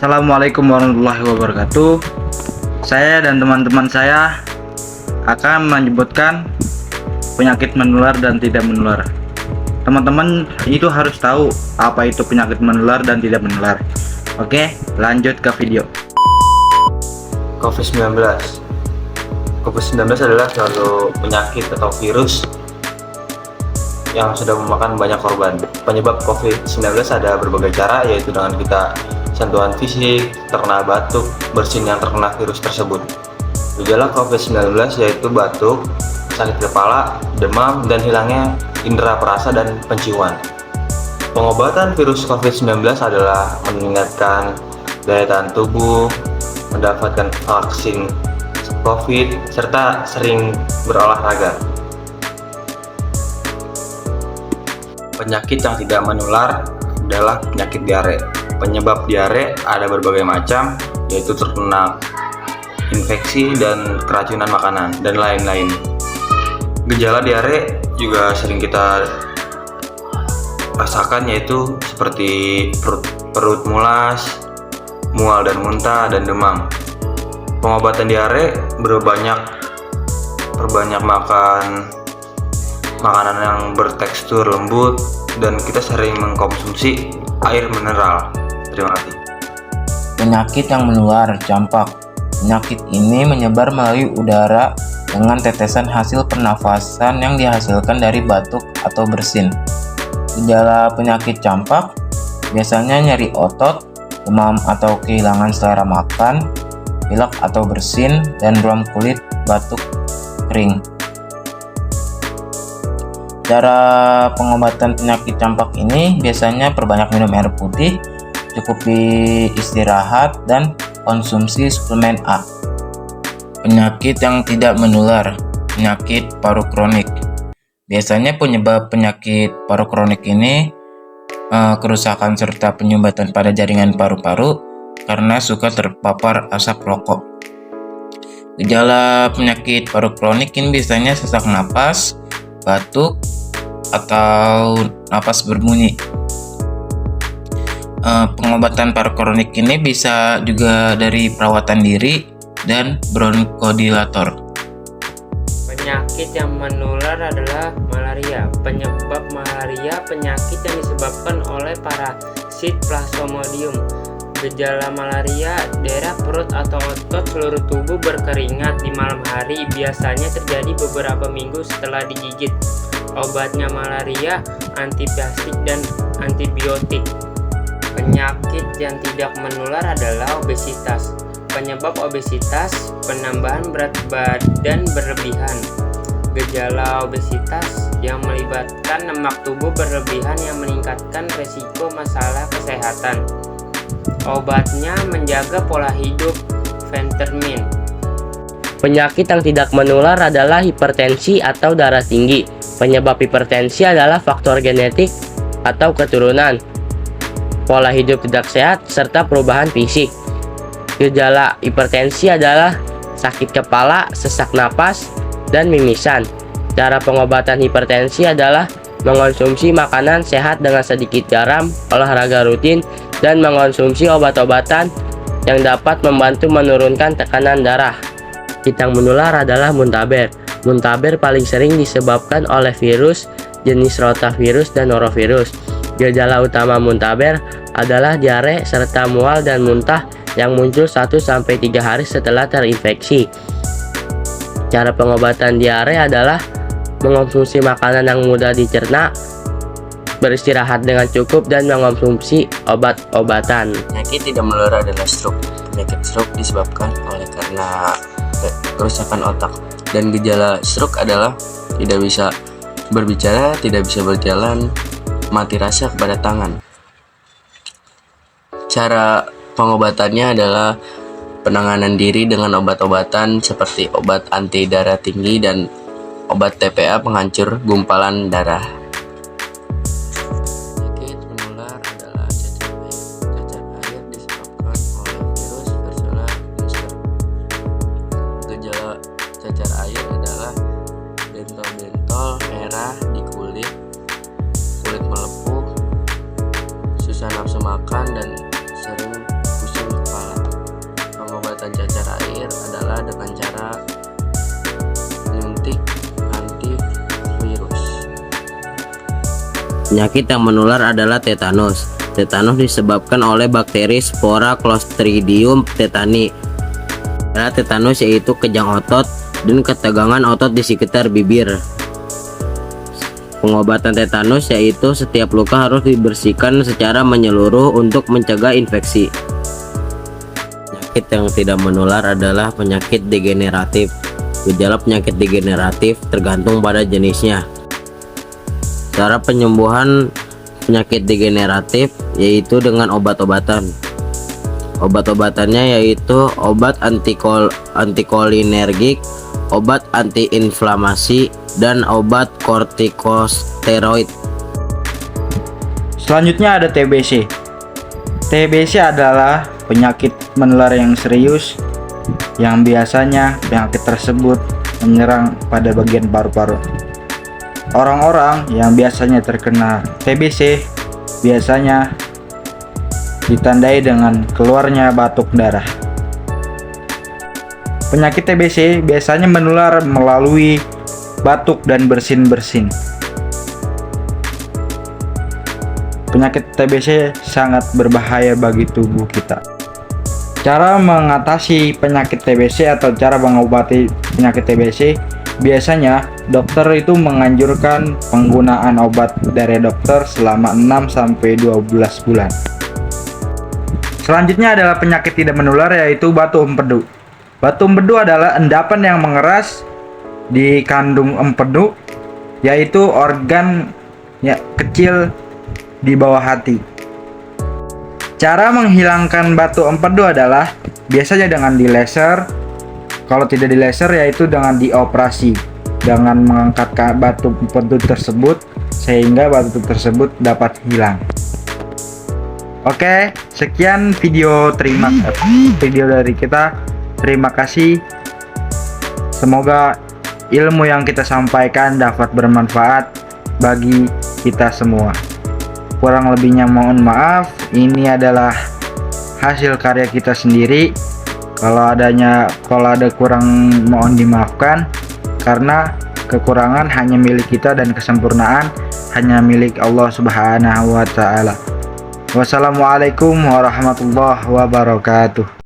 Assalamualaikum warahmatullahi wabarakatuh. Saya dan teman-teman saya akan menyebutkan penyakit menular dan tidak menular. Teman-teman itu harus tahu apa itu penyakit menular dan tidak menular. Oke, lanjut ke video. COVID-19 adalah suatu penyakit atau virus yang sudah memakan banyak korban. Penyebab COVID-19 ada berbagai cara, yaitu dengan kita sentuhan fisik, terkena batuk, bersin yang terkena virus tersebut. Gejala COVID-19 yaitu batuk, sakit kepala, demam, dan hilangnya indera perasa dan penciuman. Pengobatan virus COVID-19 adalah meningkatkan daya tahan tubuh, mendapatkan vaksin COVID, serta sering berolahraga. Penyakit yang tidak menular adalah penyakit diare. Penyebab diare ada berbagai macam, yaitu terkena infeksi dan keracunan makanan, dan lain-lain. Gejala diare juga sering kita rasakan, yaitu seperti perut mulas, mual dan muntah, dan demam. Pengobatan diare perbanyak makan makanan yang bertekstur lembut, dan kita sering mengkonsumsi air mineral. Terima kasih. Penyakit yang menular, campak. Penyakit ini menyebar melalui udara dengan tetesan hasil pernafasan yang dihasilkan dari batuk atau bersin. Gejala penyakit campak biasanya nyeri otot, demam atau kehilangan selera makan, pilek atau bersin, dan ruam kulit, batuk, kering. Cara pengobatan penyakit campak ini biasanya perbanyak minum air putih, cukupi istirahat, dan konsumsi suplemen A. Penyakit yang tidak menular, penyakit paru kronik. Biasanya penyebab penyakit paru kronik ini kerusakan serta penyumbatan pada jaringan paru-paru karena suka terpapar asap rokok. Gejala penyakit paru kronik ini biasanya sesak napas, batuk, atau napas berbunyi. Pengobatan paru kronik ini bisa juga dari perawatan diri dan bronkodilator. Penyakit yang menular adalah malaria. Penyebab malaria penyakit yang disebabkan oleh parasit Plasmodium. Gejala malaria, daerah perut atau otot seluruh tubuh berkeringat di malam hari, biasanya terjadi beberapa minggu setelah digigit. Obatnya malaria, antibiotik dan antibiotik. Penyakit yang tidak menular adalah obesitas. Penyebab obesitas, penambahan berat badan berlebihan. Gejala obesitas yang melibatkan lemak tubuh berlebihan yang meningkatkan risiko masalah kesehatan. Obatnya menjaga pola hidup, fentermin. Penyakit yang tidak menular adalah hipertensi atau darah tinggi. Penyebab hipertensi adalah faktor genetik atau keturunan, pola hidup tidak sehat, serta perubahan fisik. Gejala hipertensi adalah sakit kepala, sesak napas, dan mimisan. Cara pengobatan hipertensi adalah mengonsumsi makanan sehat dengan sedikit garam, olahraga rutin, dan mengonsumsi obat-obatan yang dapat membantu menurunkan tekanan darah. Penyakit yang menular adalah muntaber. Muntaber paling sering disebabkan oleh virus jenis rotavirus dan norovirus. Gejala utama muntaber adalah diare serta mual dan muntah yang muncul 1-3 hari setelah terinfeksi. Cara pengobatan diare adalah mengonsumsi makanan yang mudah dicerna, beristirahat dengan cukup, dan mengonsumsi obat-obatan. Penyakit tidak menular adalah stroke. Penyakit stroke disebabkan karena kerusakan otak, dan gejala stroke adalah tidak bisa berbicara, tidak bisa berjalan, mati rasa kepada tangan. Cara pengobatannya adalah penanganan diri dengan obat-obatan seperti obat anti darah tinggi dan obat TPA penghancur gumpalan darah. Penyakit menular adalah cacar air. Cacar air disebabkan oleh virus Varicella zoster. Gejala cacar air adalah bentol-bentol merah di kulit melepuh, susah nafsu makan, dan sering pusing pengobatan cacar air adalah dengan cara menyuntik antivirus. Penyakit yang menular adalah tetanus. Tetanus disebabkan oleh bakteri spora Clostridium tetani. Tetanus yaitu kejang otot dan ketegangan otot di sekitar bibir. Pengobatan tetanus yaitu setiap luka harus dibersihkan secara menyeluruh untuk mencegah infeksi. Penyakit yang tidak menular adalah penyakit degeneratif. Gejala penyakit degeneratif tergantung pada jenisnya. Cara penyembuhan penyakit degeneratif yaitu dengan obat-obatan. Obat-obatannya yaitu obat antikolinergik, obat antiinflamasi, dan obat kortikosteroid. Selanjutnya ada TBC. TBC adalah penyakit menular yang serius yang biasanya penyakit tersebut menyerang pada bagian paru-paru. Orang-orang yang biasanya terkena TBC biasanya ditandai dengan keluarnya batuk darah. Penyakit TBC biasanya menular melalui batuk dan bersin-bersin. Penyakit TBC sangat berbahaya bagi tubuh kita. Cara mengatasi penyakit TBC atau cara mengobati penyakit TBC, biasanya dokter itu menganjurkan penggunaan obat dari dokter selama 6-12 bulan. Selanjutnya adalah penyakit tidak menular yaitu batu empedu. Batu empedu adalah endapan yang mengeras di kandung empedu, yaitu organ kecil di bawah hati. Cara menghilangkan batu empedu adalah biasanya dengan dilaser. Kalau tidak dilaser yaitu dengan dioperasi, dengan mengangkat batu empedu tersebut sehingga batu tersebut dapat hilang. Oke, sekian video dari kita. Terima kasih. Semoga ilmu yang kita sampaikan dapat bermanfaat bagi kita semua. Kurang lebihnya mohon maaf. Ini adalah hasil karya kita sendiri. Kalau ada kurang mohon dimaafkan, karena kekurangan hanya milik kita dan kesempurnaan hanya milik Allah Subhanahu wa taala. Wassalamualaikum warahmatullahi wabarakatuh.